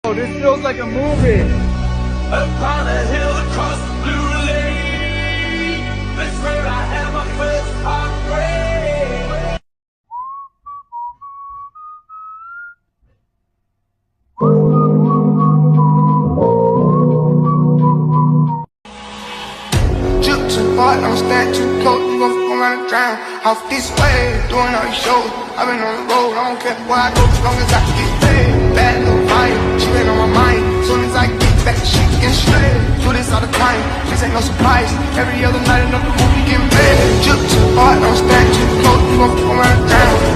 Oh, this feels like a movie. Upon a hill across the blue lake, that's where I had my first heartbreak. Drip too hard, don't stand too close, you gon' fuck around and drown. Off this way, doing all these shows. I've been on the road, I don't care where I go, as long as I get paid. Bad little fire, she been on my mind. Soon as I get back, she get straight. Do this all the time, this ain't no surprise. Every other night, another movie getting paid. Drip too hard, don't stand too close, you gon' fuck around and drown.